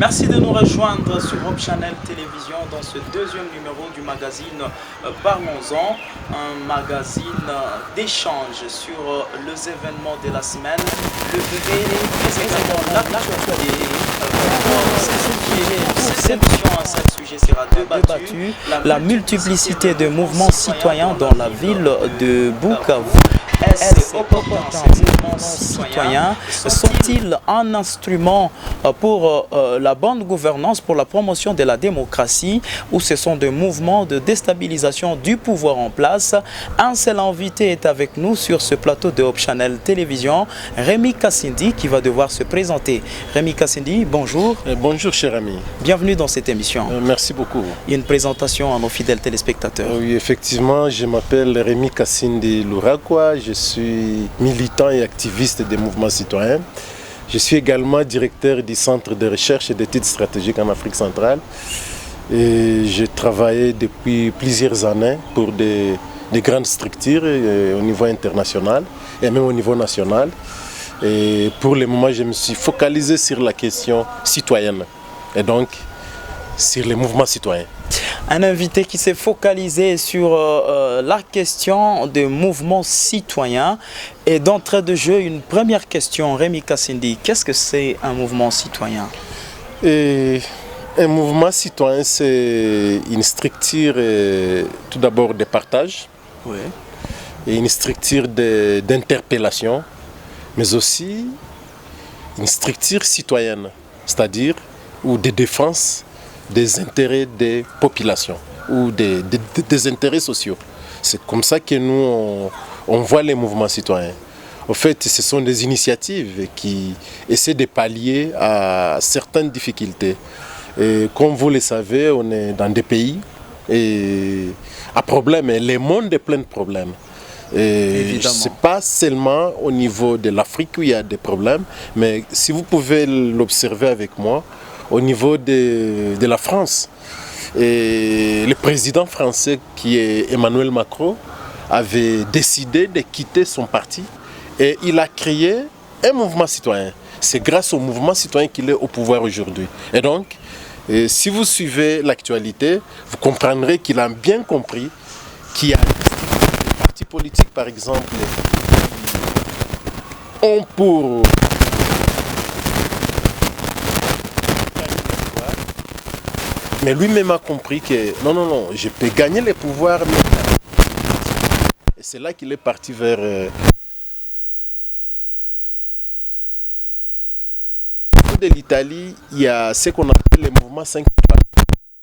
Merci de nous rejoindre sur Hope Channel Télévision dans ce deuxième numéro du magazine Parlons-en, un magazine d'échange sur les événements de la semaine, le vrai, mais également l'actualité. Cette sujet sera débattu, la multiplicité de mouvements citoyens dans la ville de Bukavu. Est-ce opportun ces mouvements citoyens sont-ils un instrument pour la bonne gouvernance, pour la promotion de la démocratie, ou ce sont des mouvements de déstabilisation du pouvoir en place? Un seul invité est avec nous sur ce plateau de Hope Channel Télévision, Rémi Kassindi, qui va devoir se présenter. Rémi Kassindi, bonjour. Bonjour cher ami. Bienvenue dans cette émission. Merci beaucoup. Une présentation à nos fidèles téléspectateurs. Oui, effectivement, je m'appelle Rémi Kassindi Lurakwa, je suis militant et activiste des mouvements citoyens. Je suis également directeur du Centre de recherche et d'études stratégiques en Afrique centrale. Et j'ai travaillé depuis plusieurs années pour des grandes structures au niveau international et même au niveau national. Et pour le moment, je me suis focalisé sur la question citoyenne et donc sur les mouvements citoyens. Un invité qui s'est focalisé sur la question des mouvements citoyens. Et d'entrée de jeu, une première question, Rémi Kassindi, qu'est-ce que c'est un mouvement citoyen? Un mouvement citoyen, c'est une structure tout d'abord de partage, oui, et une structure d'interpellation, mais aussi une structure citoyenne, c'est-à-dire ou de défense des intérêts des populations ou des intérêts sociaux. C'est comme ça que nous, on voit les mouvements citoyens. En fait, ce sont des initiatives qui essaient de pallier à certaines difficultés. Et comme vous le savez, on est dans des pays à problème, et le monde est plein de problèmes. Ce n'est pas seulement au niveau de l'Afrique où il y a des problèmes, mais si vous pouvez l'observer avec moi, au niveau de la France, et le président français qui est Emmanuel Macron avait décidé de quitter son parti et il a créé un mouvement citoyen. C'est grâce au mouvement citoyen qu'il est au pouvoir aujourd'hui. Et donc, si vous suivez l'actualité, vous comprendrez qu'il a bien compris qu'il y a des partis politiques, par exemple, qui ont pour mais lui-même a compris que non, je peux gagner les pouvoirs maintenant. Et c'est là qu'il est parti vers... de l'Italie, il y a ce qu'on appelle le mouvement 5 étoiles.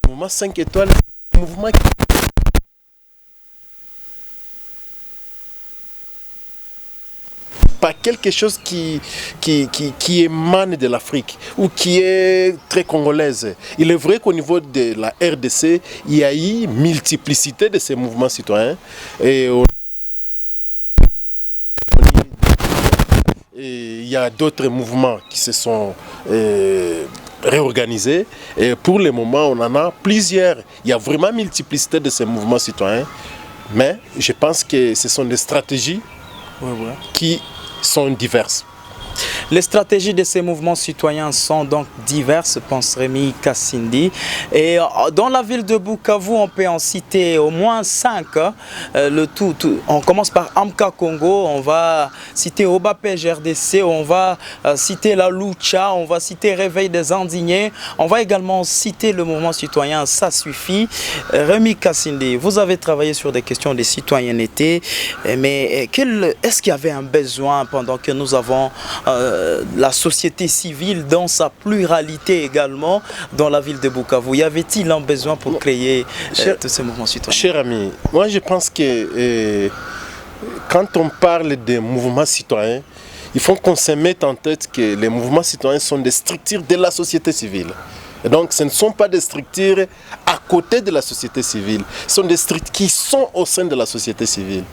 Le mouvement 5 étoiles, c'est un mouvement qui... pas quelque chose qui émane de l'Afrique ou qui est très congolaise. Il est vrai qu'au niveau de la RDC, il y a eu multiplicité de ces mouvements citoyens. Et il y a d'autres mouvements qui se sont réorganisés. Et pour le moment, on en a plusieurs. Il y a vraiment multiplicité de ces mouvements citoyens. Mais je pense que ce sont des stratégies qui sont diverses. Les stratégies de ces mouvements citoyens sont donc diverses, pense Rémi Kassindi. Et dans la ville de Bukavu, on peut en citer au moins 5. On commence par Amka Congo, on va citer Obapej RDC, on va citer la Lucha, on va citer Réveil des Indignés, on va également citer le mouvement citoyen Ça Suffit. Rémi Kassindi, vous avez travaillé sur des questions de citoyenneté, mais est-ce qu'il y avait un besoin pendant que nous avons la société civile dans sa pluralité également dans la ville de Bukavu? Y avait-il un besoin pour créer tous ces mouvements citoyens? Cher ami, moi je pense que quand on parle des mouvements citoyens, il faut qu'on se mette en tête que les mouvements citoyens sont des structures de la société civile. Et donc ce ne sont pas des structures à côté de la société civile, ce sont des structures qui sont au sein de la société civile.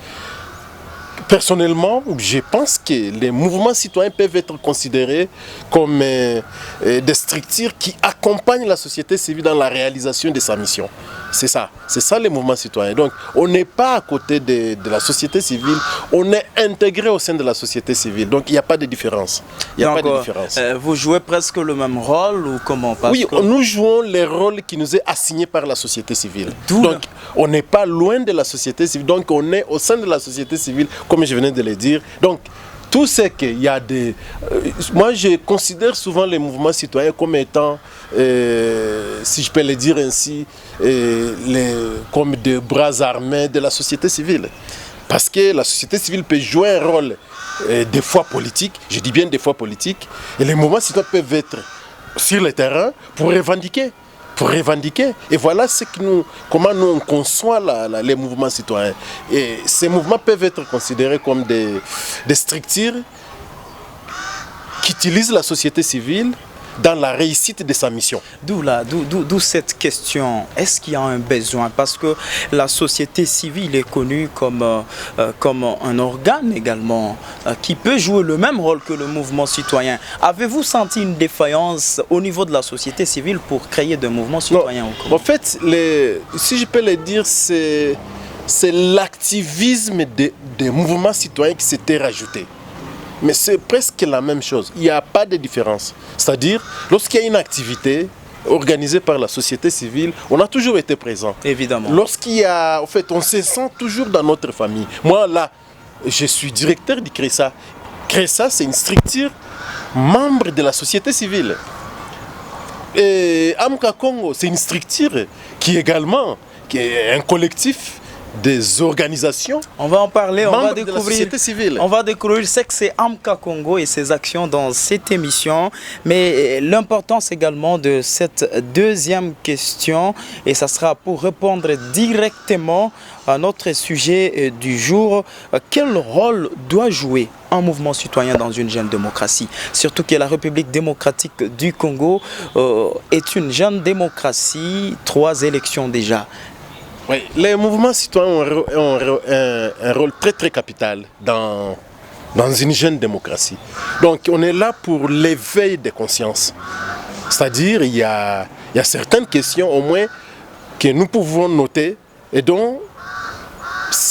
Personnellement, je pense que les mouvements citoyens peuvent être considérés comme des structures qui accompagnent la société civile dans la réalisation de sa mission. C'est ça les mouvements citoyens. Donc on n'est pas à côté de la société civile, on est intégré au sein de la société civile. Donc il n'y a pas de différence. Vous jouez presque le même rôle ou comment? Oui, nous jouons les rôles qui nous est assigné par la société civile. Donc on n'est pas loin de la société civile, donc on est au sein de la société civile, comme je venais de le dire. Donc tout ce qu'il y a des... moi, je considère souvent les mouvements citoyens comme étant, si je peux le dire ainsi, comme des bras armés de la société civile. Parce que la société civile peut jouer un rôle, des fois politique, je dis bien des fois politique, et les mouvements citoyens peuvent être sur le terrain pour revendiquer. Et voilà comment nous on conçoit les mouvements citoyens. Et ces mouvements peuvent être considérés comme des structures qui utilisent la société civile dans la réussite de sa mission. D'où cette question, est-ce qu'il y a un besoin? Parce que la société civile est connue comme un organe également qui peut jouer le même rôle que le mouvement citoyen. Avez-vous senti une défaillance au niveau de la société civile pour créer des mouvements citoyens? En fait, si je peux le dire, c'est l'activisme des mouvements citoyens qui s'était rajouté. Mais c'est presque la même chose, il n'y a pas de différence. C'est-à-dire, lorsqu'il y a une activité organisée par la société civile, on a toujours été présent. Évidemment. Lorsqu'il y a, en fait, on se sent toujours dans notre famille. Moi, là, je suis directeur du CRESA. CRESA, c'est une structure membre de la société civile. Et Amka Congo, c'est une structure qui est un collectif des organisations. On va en parler, on va découvrir de la société civile. On va découvrir ce que c'est Amka Congo et ses actions dans cette émission. Mais l'importance également de cette deuxième question, et ça sera pour répondre directement à notre sujet du jour. Quel rôle doit jouer un mouvement citoyen dans une jeune démocratie? Surtout que la République démocratique du Congo est une jeune démocratie, 3 élections déjà. Oui, les mouvements citoyens ont un rôle très très capital dans une jeune démocratie. Donc on est là pour l'éveil des consciences. C'est-à-dire il y a certaines questions au moins que nous pouvons noter et dont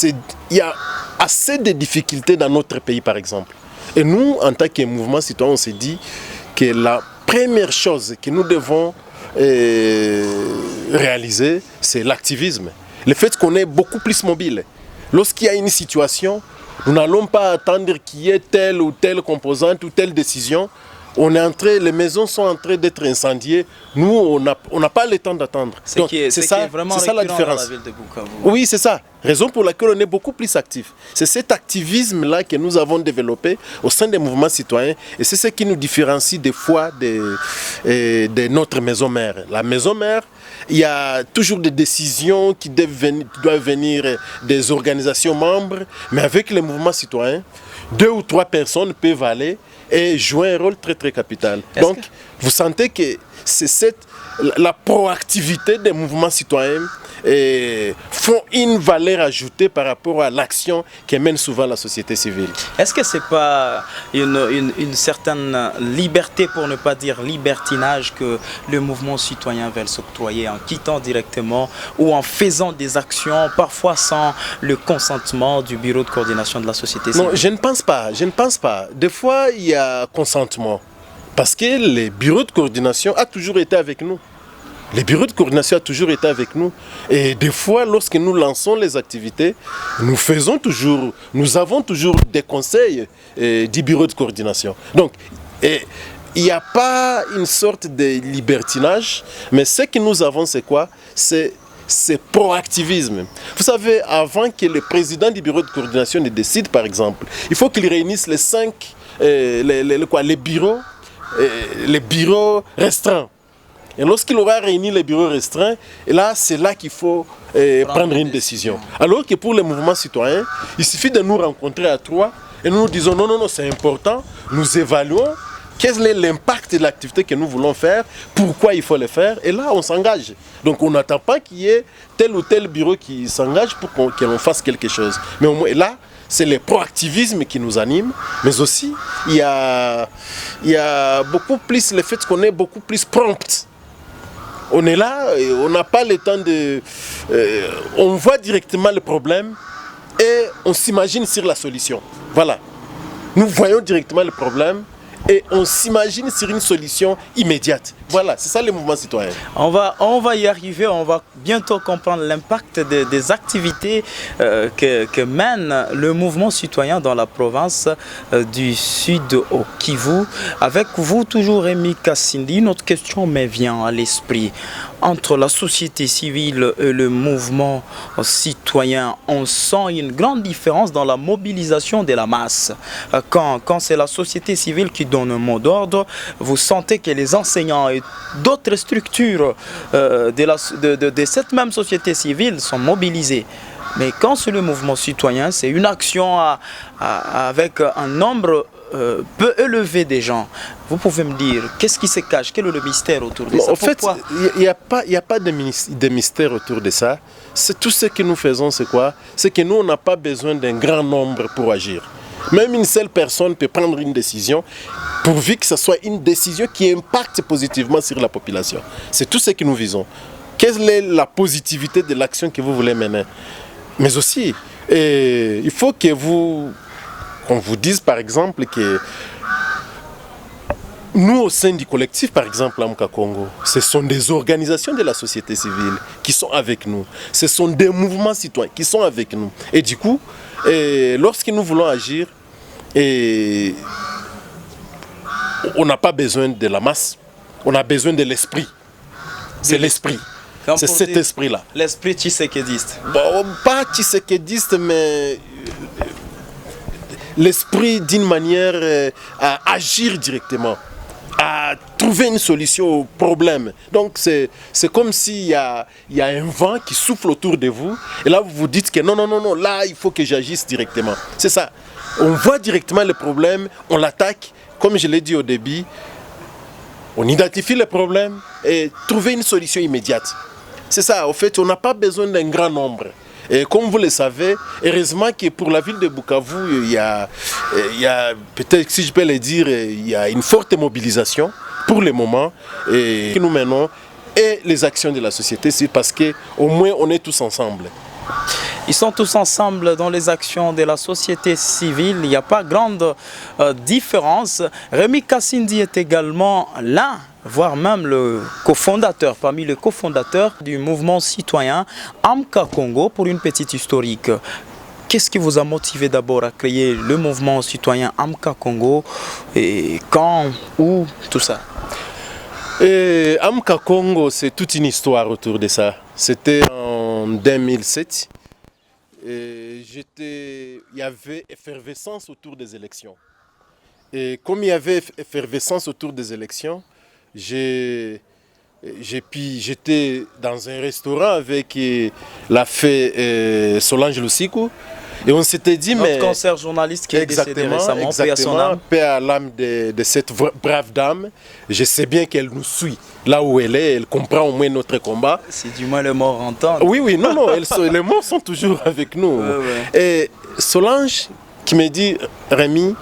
il y a assez de difficultés dans notre pays par exemple. Et nous, en tant que mouvement citoyen, on s'est dit que la première chose que nous devons réaliser, c'est l'activisme. Le fait qu'on est beaucoup plus mobile. Lorsqu'il y a une situation, nous n'allons pas attendre qu'il y ait telle ou telle composante ou telle décision. Les maisons sont en train d'être incendiées. Nous, on n'a pas le temps d'attendre. C'est ça la différence. Dans la ville de Bukavu. Oui, c'est ça. Raison pour laquelle on est beaucoup plus actif. C'est cet activisme-là que nous avons développé au sein des mouvements citoyens. Et c'est ce qui nous différencie des fois de notre maison mère. La maison mère, il y a toujours des décisions qui doivent venir des organisations membres. Mais avec les mouvements citoyens, 2 ou 3 personnes peuvent aller et jouer un rôle très très capital. Donc, vous sentez que c'est la proactivité des mouvements citoyens font une valeur ajoutée par rapport à l'action que mène souvent la société civile. Est-ce que ce n'est pas une certaine liberté, pour ne pas dire libertinage, que le mouvement citoyen veut s'octroyer en quittant directement ou en faisant des actions, parfois sans le consentement du bureau de coordination de la société civile? Non, je ne pense pas. Des fois, il y a consentement. Parce que le bureau de coordination a toujours été avec nous. Le bureau de coordination a toujours été avec nous. Et des fois, lorsque nous lançons les activités, nous avons toujours des conseils du bureau de coordination. Donc, il n'y a pas une sorte de libertinage, mais ce que nous avons, c'est quoi? C'est proactivisme. Vous savez, avant que le président du bureau de coordination ne décide, par exemple, il faut qu'il réunisse les bureaux restreints. Et lorsqu'il aura réuni les bureaux restreints, c'est là qu'il faut prendre une décision. Alors que pour les mouvements citoyens, il suffit de nous rencontrer à 3 et nous disons non, c'est important, nous évaluons quel est l'impact de l'activité que nous voulons faire, pourquoi il faut le faire, et là on s'engage. Donc on n'attend pas qu'il y ait tel ou tel bureau qui s'engage pour qu'on fasse quelque chose. Mais au moins là, c'est le proactivisme qui nous anime, mais aussi il y a beaucoup plus le fait qu'on est beaucoup plus prompt. On est là, et on n'a pas le temps de... on voit directement le problème et on s'imagine sur la solution. Voilà. Nous voyons directement le problème et on s'imagine sur une solution immédiate. Voilà, c'est ça le mouvement citoyen. On va y arriver, on va bientôt comprendre l'impact des activités que mène le mouvement citoyen dans la province du Sud au Kivu. Avec vous, toujours Rémi Kassindi, une autre question me vient à l'esprit. Entre la société civile et le mouvement citoyen, on sent une grande différence dans la mobilisation de la masse. Quand c'est la société civile qui donne un mot d'ordre, vous sentez que les enseignants et d'autres structures de cette même société civile sont mobilisées. Mais quand c'est le mouvement citoyen, c'est une action avec un nombre peu élevé des gens. Vous pouvez me dire, qu'est-ce qui se cache? Quel est le mystère autour de ça? En fait, il n'y a pas de mystère autour de ça. C'est tout ce que nous faisons, c'est quoi? C'est que nous, on n'a pas besoin d'un grand nombre pour agir. Même une seule personne peut prendre une décision, pourvu que ce soit une décision qui impacte positivement sur la population. C'est tout ce que nous visons. Quelle est la positivité de l'action que vous voulez mener? Mais aussi, il faut qu'on vous dise par exemple que nous, au sein du collectif, par exemple, Amka Congo, ce sont des organisations de la société civile qui sont avec nous. Ce sont des mouvements citoyens qui sont avec nous. Et du coup, lorsque nous voulons agir, on n'a pas besoin de la masse, on a besoin de l'esprit. C'est l'esprit. C'est cet esprit-là. L'esprit tshisekidiste. Bon, pas tshisekidiste, mais l'esprit d'une manière à agir directement, à trouver une solution au problème. Donc c'est comme s'il y a un vent qui souffle autour de vous, et là vous vous dites que non, là il faut que j'agisse directement. C'est ça. On voit directement le problème, on l'attaque, comme je l'ai dit au début, on identifie le problème et trouver une solution immédiate. C'est ça, en fait, on n'a pas besoin d'un grand nombre. Et comme vous le savez, heureusement que pour la ville de Bukavu, il y a peut-être, si je peux le dire, il y a une forte mobilisation pour le moment et que nous menons et les actions de la société, c'est parce qu'au moins on est tous ensemble. Ils sont tous ensemble dans les actions de la société civile. Il n'y a pas grande différence. Rémi Kassindi est également l'un, voire même le cofondateur, parmi les cofondateurs du mouvement citoyen Amka Congo. Pour une petite historique, qu'est-ce qui vous a motivé d'abord à créer le mouvement citoyen Amka Congo et quand, où, tout ça? Amka Congo, c'est toute une histoire autour de ça. C'était en 2007. Il y avait effervescence autour des élections. Et comme il y avait effervescence autour des élections, j'étais dans un restaurant avec la fée Solange Lusiku. Et on s'était dit, notre concert journaliste qui est décédé récemment, paix à son âme. Paix à l'âme de cette brave dame. Je sais bien qu'elle nous suit là où elle est, elle comprend au moins notre combat. Si du moins les morts entendent. Oui, non, les morts sont toujours avec nous. Ouais. Et Solange qui me dit, Rémi,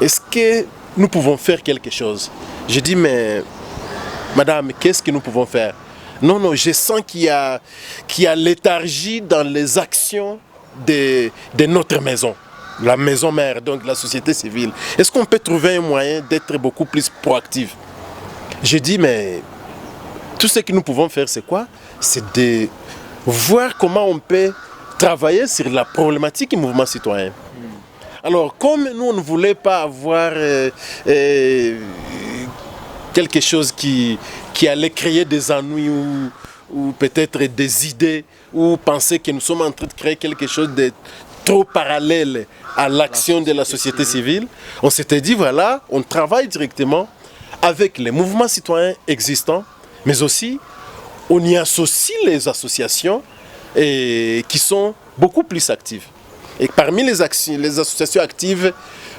est-ce que nous pouvons faire quelque chose? J'ai dit, mais madame, qu'est-ce que nous pouvons faire? Non, je sens qu'il y a léthargie dans les actions de notre maison, la maison mère, donc la société civile. Est-ce qu'on peut trouver un moyen d'être beaucoup plus proactif? J'ai dit, mais tout ce que nous pouvons faire, c'est quoi? C'est de voir comment on peut travailler sur la problématique du mouvement citoyen. Alors, comme nous, on ne voulait pas avoir quelque chose qui allait créer des ennuis ou peut-être des idées, ou penser que nous sommes en train de créer quelque chose de trop parallèle à l'action de la société civile, on s'était dit, voilà, on travaille directement avec les mouvements citoyens existants, mais aussi on y associe les associations qui sont beaucoup plus actives. Et parmi les associations actives,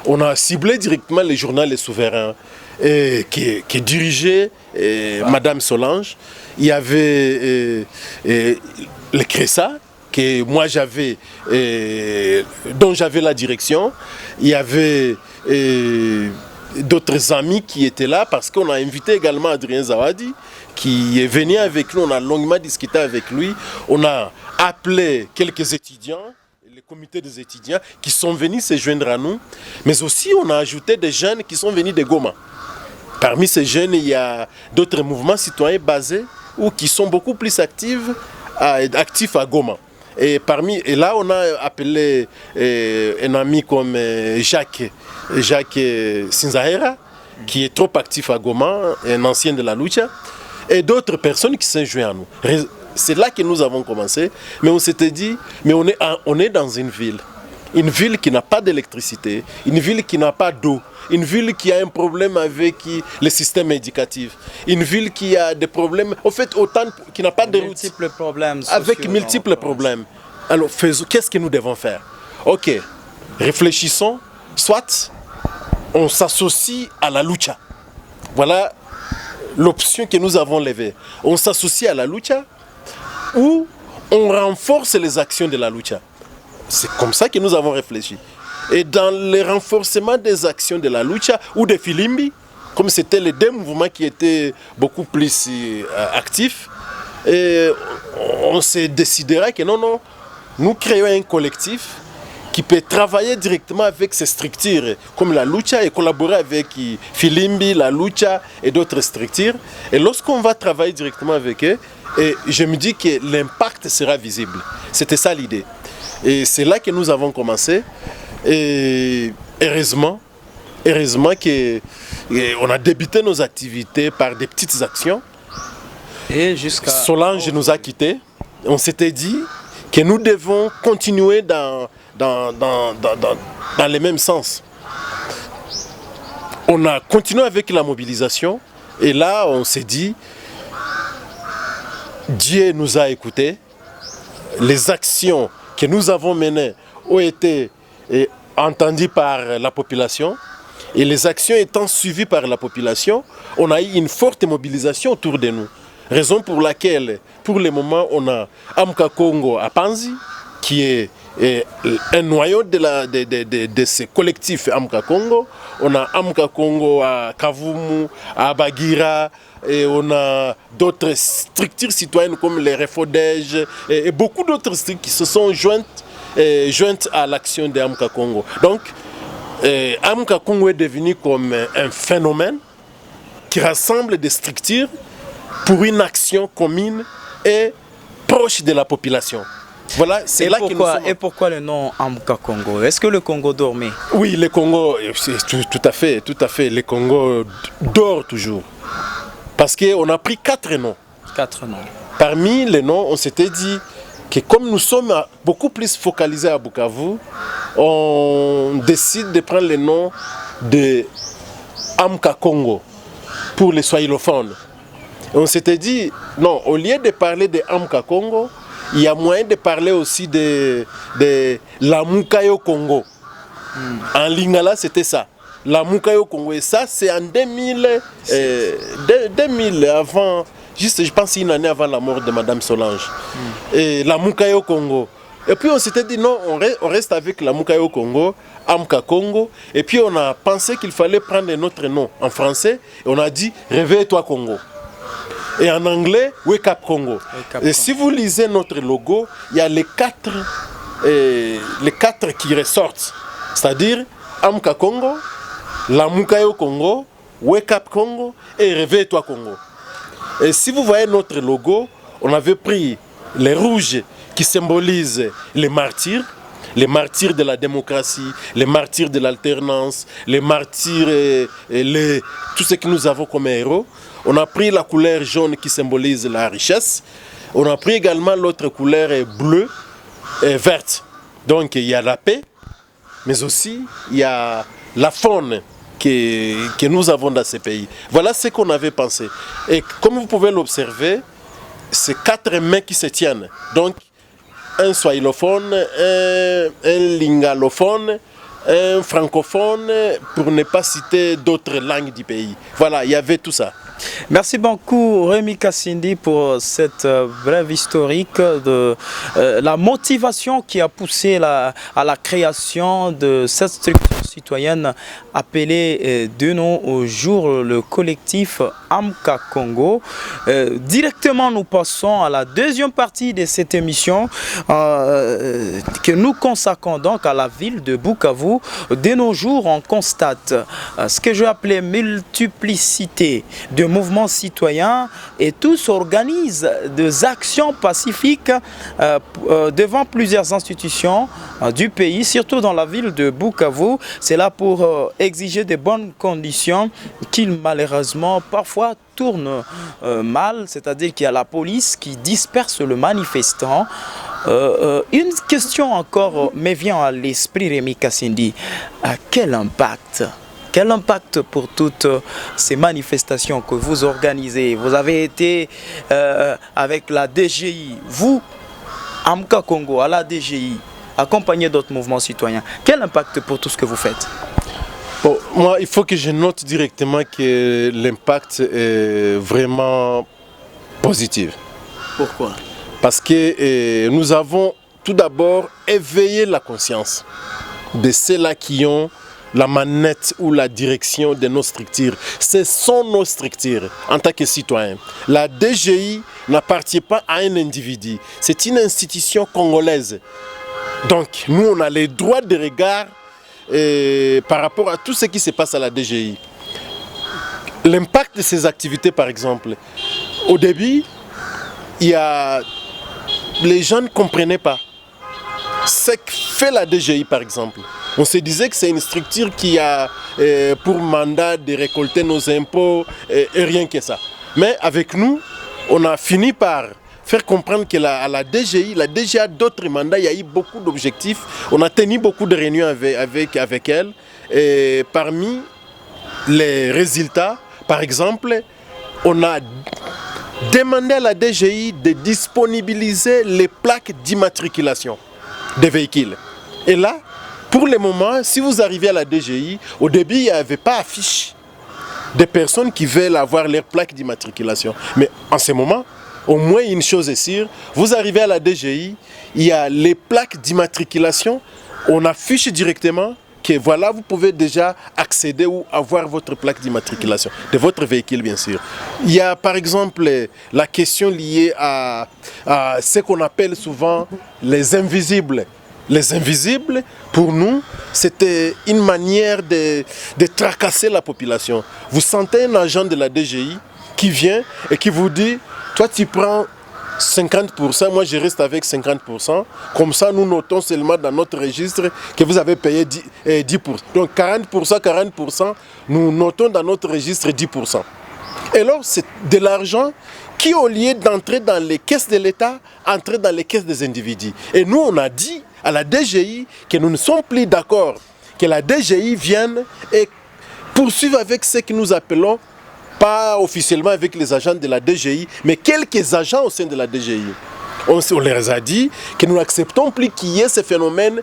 on a ciblé directement le journal Les Souverains, qui est dirigé Madame Solange. Il y avait le CRESA, dont j'avais la direction. Il y avait d'autres amis qui étaient là, parce qu'on a invité également Adrien Zawadi, qui est venu avec nous, on a longuement discuté avec lui, on a appelé quelques étudiants, le comité des étudiants, qui sont venus se joindre à nous, mais aussi on a ajouté des jeunes qui sont venus de Goma. Parmi ces jeunes, il y a d'autres mouvements citoyens basés ou qui sont beaucoup plus actifs à Goma. Et là, on a appelé un ami comme Jacques Sinzahera, qui est trop actif à Goma, un ancien de la lucha, et d'autres personnes qui sont jointes à nous. C'est là que nous avons commencé, mais on s'était dit, mais on est dans une ville qui n'a pas d'électricité, une ville qui n'a pas d'eau, une ville qui a un problème avec le système éducatif, une ville qui a des problèmes, au fait, qui n'a pas de routes. Multiples problèmes sociaux, avec multiples problèmes. Alors, qu'est-ce que nous devons faire? Ok, réfléchissons, soit on s'associe à la lucha. Voilà l'option que nous avons levée. On s'associe à la lucha ou on renforce les actions de la lucha. C'est comme ça que nous avons réfléchi. Et dans le renforcement des actions de la lucha ou de Filimbi, comme c'était les deux mouvements qui étaient beaucoup plus actifs, et on s'est décidé que non, nous créons un collectif qui peut travailler directement avec ces structures comme la lucha et collaborer avec Filimbi, la lucha et d'autres structures. Et lorsqu'on va travailler directement avec eux, et je me dis que l'impact sera visible. C'était ça l'idée. Et c'est là que nous avons commencé. Et heureusement qu'on a débuté nos activités par des petites actions. Et jusqu'à... Solange nous a quittés. On s'était dit que nous devons continuer dans le même sens. On a continué avec la mobilisation. Et là, on s'est dit, Dieu nous a écoutés. Les actions que nous avons menées ont été entendues par la population. Et les actions étant suivies par la population, on a eu une forte mobilisation autour de nous. Raison pour laquelle, pour le moment, on a Amka Congo à Panzi, qui est un noyau de ce collectif Amka Congo. On a Amka Congo à Kavumu, à Bagira, et on a d'autres structures citoyennes comme les Refodèges et beaucoup d'autres structures qui se sont jointes à l'action de Amka Congo. Donc, Amka Congo est devenu comme un phénomène qui rassemble des structures pour une action commune et proche de la population. Voilà, c'est là que nous sommes. Et pourquoi le nom Amka Congo? Est-ce que le Congo dormait? Oui, le Congo, tout à fait. Le Congo dort toujours. Parce qu'on a pris 4 noms. 4 noms. Parmi les noms, on s'était dit que comme nous sommes beaucoup plus focalisés à Bukavu, on décide de prendre le nom de Amka Congo pour les swahilophones. Et on s'était dit, non, au lieu de parler de Amka Congo, il y a moyen de parler aussi de la Mukayo Congo. En lingala, c'était ça. La Mukayo Congo. Et ça, c'est en 2000, avant, juste je pense une année avant la mort de Madame Solange. Et la Mukayo Congo. Et puis on s'était dit, non, on reste avec la Mukayo Congo, Amka Congo. Et puis on a pensé qu'il fallait prendre notre nom en français. Et on a dit, réveille-toi Congo. Et en anglais, Wake Up Congo. Et si vous lisez notre logo, il y a les quatre qui ressortent. C'est-à-dire Amka Congo, la Mukayo Congo, Wake Up Congo et Réveille-toi Congo. Et si vous voyez notre logo, on avait pris les rouges qui symbolisent les martyrs de la démocratie, les martyrs de l'alternance, les martyrs tout ce que nous avons comme héros. On a pris la couleur jaune qui symbolise la richesse. On a pris également l'autre couleur bleue et verte. Donc il y a la paix, mais aussi il y a la faune que nous avons dans ces pays. Voilà ce qu'on avait pensé. Et comme vous pouvez l'observer, c'est 4 mains qui se tiennent. Donc un swahilophone, un lingalophone, un francophone, pour ne pas citer d'autres langues du pays. Voilà, il y avait tout ça. Merci beaucoup Rémi Kassindi pour cette brève historique de la motivation qui a poussé à la création de cette structure citoyenne appelé de nos jours le collectif Amka Congo. Directement, nous passons à la deuxième partie de cette émission que nous consacrons donc à la ville de Bukavu. De nos jours, on constate ce que je appelais multiplicité de mouvements citoyens et tous organisent des actions pacifiques devant plusieurs institutions du pays, surtout dans la ville de Bukavu. C'est là pour exiger de bonnes conditions qui malheureusement parfois tournent mal, c'est-à-dire qu'il y a la police qui disperse le manifestant. Une question encore me vient à l'esprit, Rémi Kassindi. Quel impact pour toutes ces manifestations que vous organisez? Vous avez été avec la DGI, vous, Amka Congo, à la DGI, accompagné d'autres mouvements citoyens. Quel impact pour tout ce que vous faites? Bon, moi, il faut que je note directement que l'impact est vraiment positif. Pourquoi? Parce que nous avons tout d'abord éveillé la conscience de ceux-là qui ont la manette ou la direction de nos structures. Ce sont nos structures en tant que citoyens. La DGI n'appartient pas à un individu. C'est une institution congolaise. Donc, nous, on a les droits de regard par rapport à tout ce qui se passe à la DGI. L'impact de ces activités, par exemple, au début, les gens ne comprenaient pas ce que fait la DGI, par exemple. On se disait que c'est une structure qui a pour mandat de récolter nos impôts et rien que ça. Mais avec nous, on a fini par faire comprendre que la DGI a d'autres mandats, il y a eu beaucoup d'objectifs. On a tenu beaucoup de réunions avec elle. Et parmi les résultats, par exemple, on a demandé à la DGI de disponibiliser les plaques d'immatriculation des véhicules. Et là, pour le moment, si vous arrivez à la DGI, au début, il n'y avait pas affiche des personnes qui veulent avoir leurs plaques d'immatriculation. Mais en ce moment, au moins une chose est sûre, vous arrivez à la DGI, il y a les plaques d'immatriculation, on affiche directement que voilà, vous pouvez déjà accéder ou avoir votre plaque d'immatriculation, de votre véhicule bien sûr. Il y a par exemple la question liée à ce qu'on appelle souvent les invisibles. Les invisibles, pour nous, c'était une manière de tracasser la population. Vous sentez un agent de la DGI qui vient et qui vous dit, toi tu prends 50%, moi je reste avec 50%. Comme ça, nous notons seulement dans notre registre que vous avez payé 10%. Donc 40%, nous notons dans notre registre 10%. Et alors, c'est de l'argent qui, au lieu d'entrer dans les caisses de l'État, entre dans les caisses des individus. Et nous, on a dit à la DGI que nous ne sommes plus d'accord que la DGI vienne et poursuive avec ce que nous appelons, pas officiellement avec les agents de la DGI, mais quelques agents au sein de la DGI. On leur a dit que nous n'acceptons plus qu'il y ait ce phénomène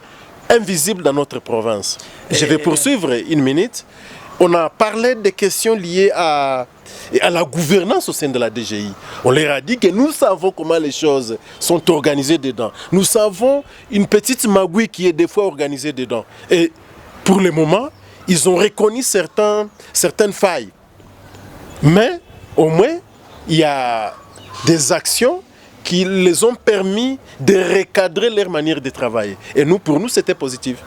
invisible dans notre province. Je vais poursuivre une minute. On a parlé des questions liées à la gouvernance au sein de la DGI. On leur a dit que nous savons comment les choses sont organisées dedans. Nous savons une petite magouille qui est des fois organisée dedans. Et pour le moment, ils ont reconnu certaines failles. Mais au moins, il y a des actions qui les ont permis de recadrer leur manière de travailler. Et nous, pour nous, c'était positif.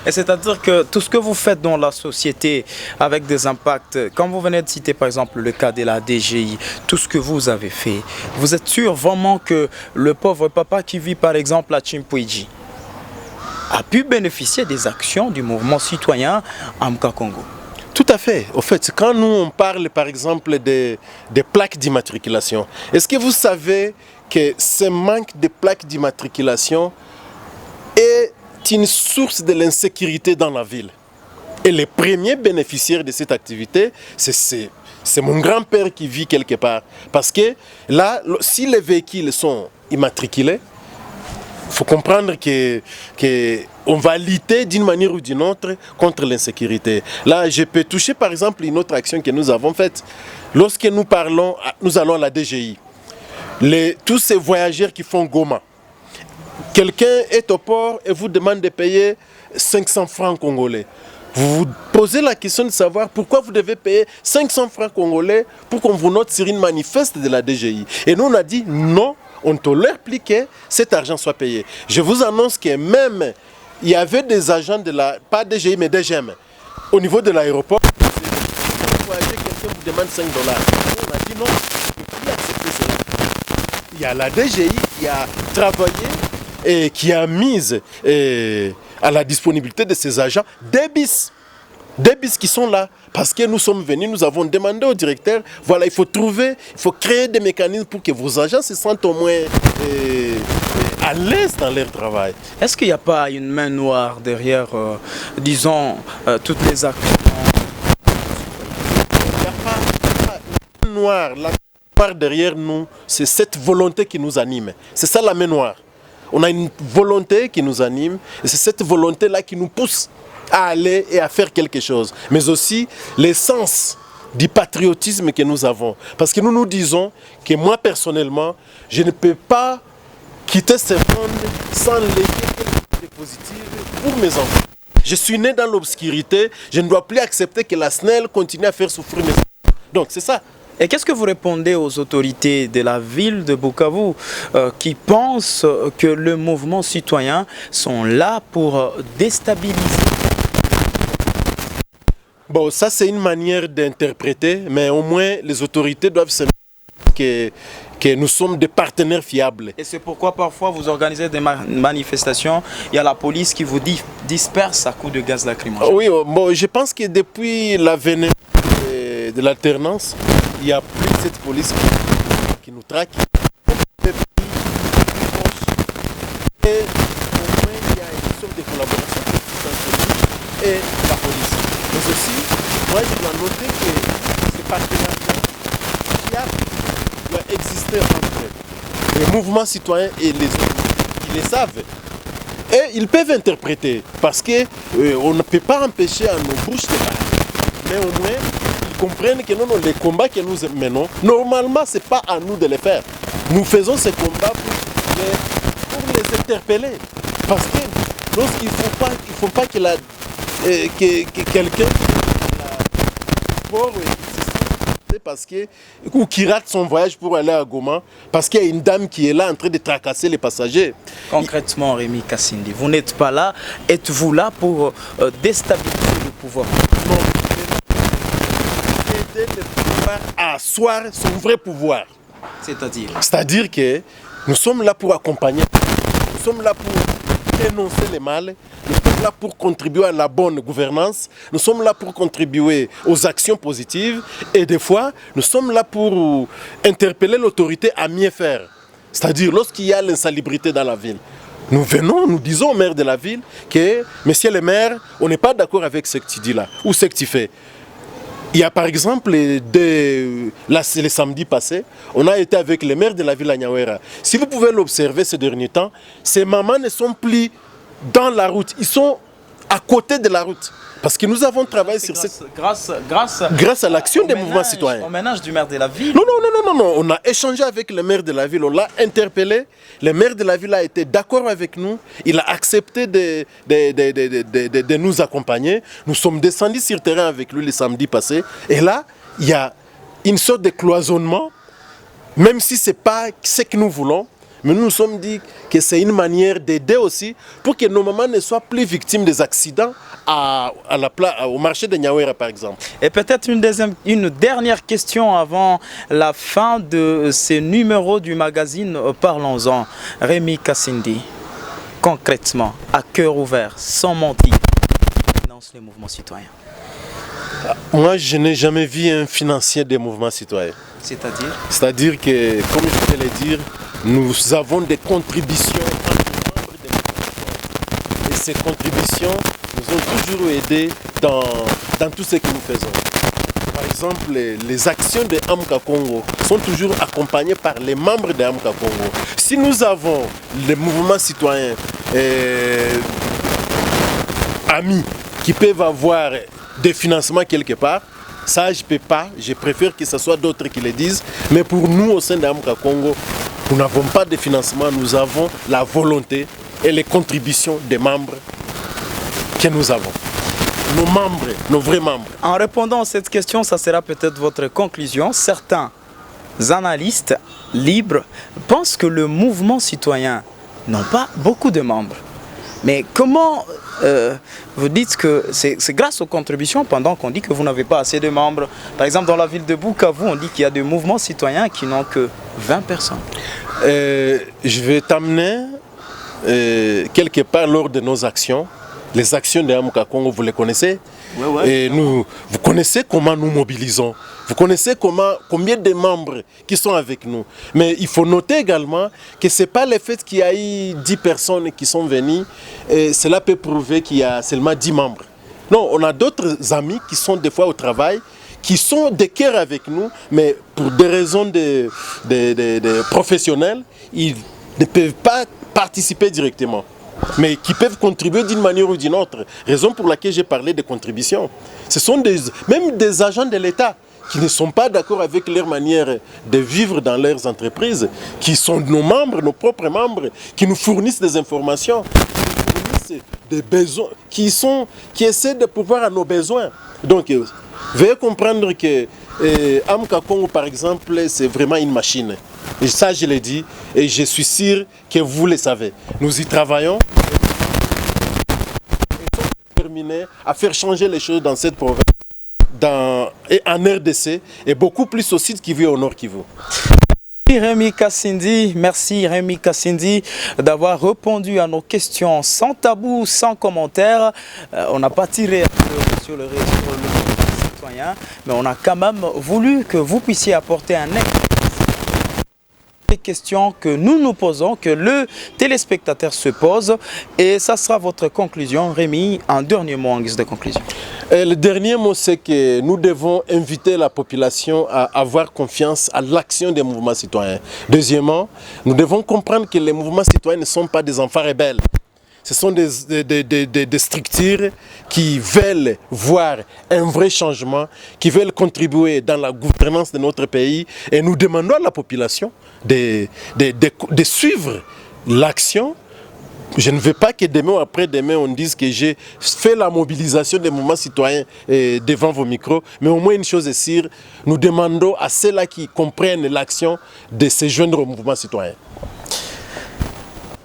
Et c'est-à-dire que tout ce que vous faites dans la société avec des impacts, quand vous venez de citer par exemple le cas de la DGI, tout ce que vous avez fait, vous êtes sûr vraiment que le pauvre papa qui vit par exemple à Chimpouidji a pu bénéficier des actions du mouvement citoyen Amka Congo? Tout à fait. Au fait, quand nous on parle par exemple des plaques d'immatriculation, est-ce que vous savez que ce manque de plaques d'immatriculation est une source de l'insécurité dans la ville? Et les premiers bénéficiaires de cette activité, c'est mon grand-père qui vit quelque part. Parce que là, si les véhicules sont immatriculés, il faut comprendre qu'on va lutter d'une manière ou d'une autre contre l'insécurité. Là, je peux toucher par exemple une autre action que nous avons faite. Lorsque nous allons à la DGI, tous ces voyageurs qui font Goma, quelqu'un est au port et vous demande de payer 500 francs congolais. vous vous posez la question de savoir pourquoi vous devez payer 500 francs congolais pour qu'on vous note sur une manifeste de la DGI. Et nous, on a dit non, on tolère plus que cet argent soit payé. Je vous annonce que même, il y avait des agents de la, pas DGI, mais DGM, au niveau de l'aéroport, quelqu'un vous demande 5 $. On a dit non, on ne peut plus accepter cela. Il y a la DGI qui a travaillé et qui a mis à la disponibilité de ces agents des bis qui sont là. Parce que nous sommes venus, nous avons demandé au directeur, voilà, il faut créer des mécanismes pour que vos agents se sentent au moins à l'aise dans leur travail. Est-ce qu'il n'y a pas une main noire derrière, disons, toutes les actions? Il n'y a pas une main noire. La main noire derrière nous, c'est cette volonté qui nous anime. C'est ça la main noire. On a une volonté qui nous anime et c'est cette volonté-là qui nous pousse à aller et à faire quelque chose. Mais aussi l'essence du patriotisme que nous avons. Parce que nous nous disons que moi personnellement, je ne peux pas quitter ce monde sans léguer quelque chose de positif pour mes enfants. Je suis né dans l'obscurité, je ne dois plus accepter que la SNEL continue à faire souffrir mes enfants. Donc c'est ça. Et qu'est-ce que vous répondez aux autorités de la ville de Bukavu qui pensent que le mouvement citoyen sont là pour déstabiliser? Bon, ça c'est une manière d'interpréter, mais au moins les autorités doivent se dire que nous sommes des partenaires fiables. Et c'est pourquoi parfois vous organisez des manifestations, il y a la police qui vous disperse à coups de gaz lacrymogène. Oui, bon, je pense que depuis l'avènement de l'alternance, il n'y a plus cette police qui nous traque. Et au moins il y a une sorte de collaboration entre nous et la police. Mais aussi, moi je dois noter que ces partenariats fiables doivent exister entre les mouvements citoyens et les autres. Ils le savent. Et ils peuvent interpréter parce qu'on ne peut pas empêcher à nos bouches de parler. Mais au moins, ils comprennent que non, les combats que nous menons, normalement, ce n'est pas à nous de les faire. Nous faisons ces combats pour les interpeller. Parce que lorsqu'il ne faut pas que quelqu'un ou qui rate son voyage pour aller à Goma parce qu'il y a une dame qui est là en train de tracasser les passagers. Concrètement, Rémi Kassindi, vous n'êtes pas là, êtes-vous là pour déstabiliser le pouvoir? Non, aider le pouvoir à asseoir son vrai pouvoir. C'est-à-dire? C'est-à-dire que nous sommes là pour accompagner, nous sommes là pour dénoncer les mal, nous sommes là pour contribuer à la bonne gouvernance, nous sommes là pour contribuer aux actions positives et des fois, nous sommes là pour interpeller l'autorité à mieux faire. C'est-à-dire lorsqu'il y a l'insalubrité dans la ville. Nous venons, nous disons au maire de la ville que, monsieur le maire, on n'est pas d'accord avec ce que tu dis là ou ce que tu fais. Il y a par exemple, le samedi passé, on a été avec le maire de la ville à Nyawera. Si vous pouvez l'observer ces derniers temps, ces mamans ne sont plus dans la route, ils sont à côté de la route. Parce que nous avons travaillé sur cette... Grâce à l'action des mouvements citoyens. Au ménage du maire de la ville. Non, on a échangé avec le maire de la ville, on l'a interpellé. Le maire de la ville a été d'accord avec nous. Il a accepté de nous accompagner. Nous sommes descendus sur terrain avec lui le samedi passé. Et là, il y a une sorte de cloisonnement, même si ce n'est pas ce que nous voulons. Mais nous nous sommes dit que c'est une manière d'aider aussi pour que nos mamans ne soient plus victimes des accidents au marché de Nyawera par exemple. Et peut-être une dernière question avant la fin de ce numéro du magazine Parlons-en. Rémi Kassindi, concrètement, à cœur ouvert, sans mentir, finance les mouvements citoyens. Moi, je n'ai jamais vu un financier des mouvements citoyens. C'est-à-dire? C'est-à-dire que, comme je vais le dire, nous avons des contributions entre membres des mouvements. Et ces contributions nous ont toujours aidés dans tout ce que nous faisons. Par exemple, les actions de Amka Congo sont toujours accompagnées par les membres de Amka Congo. Si nous avons les mouvements citoyens amis qui peuvent avoir des financements quelque part, ça je ne peux pas, je préfère que ce soit d'autres qui le disent. Mais pour nous au sein d'Amka Congo, nous n'avons pas de financement, nous avons la volonté et les contributions des membres que nous avons. nos membres, nos vrais membres. En répondant à cette question, ça sera peut-être votre conclusion. Certains analystes libres pensent que le mouvement citoyen n'a pas beaucoup de membres. Mais comment vous dites que c'est grâce aux contributions pendant qu'on dit que vous n'avez pas assez de membres? Par exemple, dans la ville de Bukavu, on dit qu'il y a des mouvements citoyens qui n'ont que 20 personnes. Je vais t'amener quelque part lors de nos actions. Les actions de Amuka Congo, vous les connaissez? Et vous connaissez comment nous mobilisons. Vous connaissez combien de membres qui sont avec nous. Mais il faut noter également que ce n'est pas le fait qu'il y a eu 10 personnes qui sont venues. Et cela peut prouver qu'il y a seulement 10 membres. Non, on a d'autres amis qui sont des fois au travail, qui sont de cœur avec nous, mais pour des raisons professionnelles, ils ne peuvent pas participer directement, mais qui peuvent contribuer d'une manière ou d'une autre. Raison pour laquelle j'ai parlé de contributions. Ce sont même des agents de l'État qui ne sont pas d'accord avec leur manière de vivre dans leurs entreprises, qui sont nos membres, nos propres membres, qui nous fournissent des informations, qui nous fournissent des besoins, qui essaient de pouvoir à nos besoins. Donc, veuillez comprendre que Amuka Congo, par exemple, c'est vraiment une machine. Et ça, je l'ai dit, et je suis sûr que vous le savez. Nous y travaillons. Nous sommes déterminés à faire changer les choses dans cette province, et en RDC, et beaucoup plus aussi de Kivu au Nord Kivu. Merci Rémi Kassindi d'avoir répondu à nos questions sans tabou, sans commentaire. On n'a pas tiré sur le citoyen, mais on a quand même voulu que vous puissiez apporter un éclairage. Les questions que nous posons, que le téléspectateur se pose, et ça sera votre conclusion. Rémi, un dernier mot en guise de conclusion. Le dernier mot, c'est que nous devons inviter la population à avoir confiance à l'action des mouvements citoyens. Deuxièmement, nous devons comprendre que les mouvements citoyens ne sont pas des enfants rebelles. Ce sont des structures qui veulent voir un vrai changement, qui veulent contribuer dans la gouvernance de notre pays. Et nous demandons à la population de suivre l'action. Je ne veux pas que demain ou après-demain on dise que j'ai fait la mobilisation des mouvements citoyens devant vos micros. Mais au moins une chose est sûre, nous demandons à ceux-là qui comprennent l'action de se joindre au mouvement citoyen.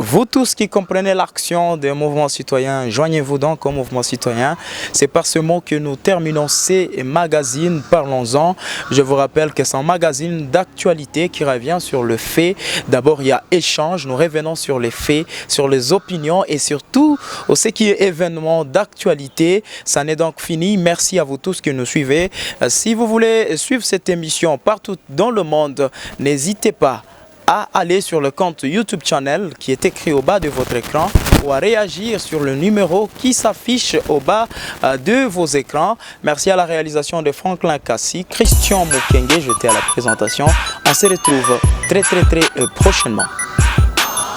Vous tous qui comprenez l'action des mouvements citoyens, joignez-vous donc au mouvement citoyen. C'est par ce mot que nous terminons ces magazines. Parlons-en. Je vous rappelle que c'est un magazine d'actualité qui revient sur le fait. D'abord, il y a échange. Nous revenons sur les faits, sur les opinions et surtout ce qui est événement d'actualité. Ça n'est donc fini. Merci à vous tous qui nous suivez. Si vous voulez suivre cette émission partout dans le monde, n'hésitez pas à aller sur le compte YouTube channel qui est écrit au bas de votre écran ou à réagir sur le numéro qui s'affiche au bas de vos écrans. Merci à la réalisation de Franklin Kassi, Christian Mukenge, j'étais à la présentation. On se retrouve très prochainement.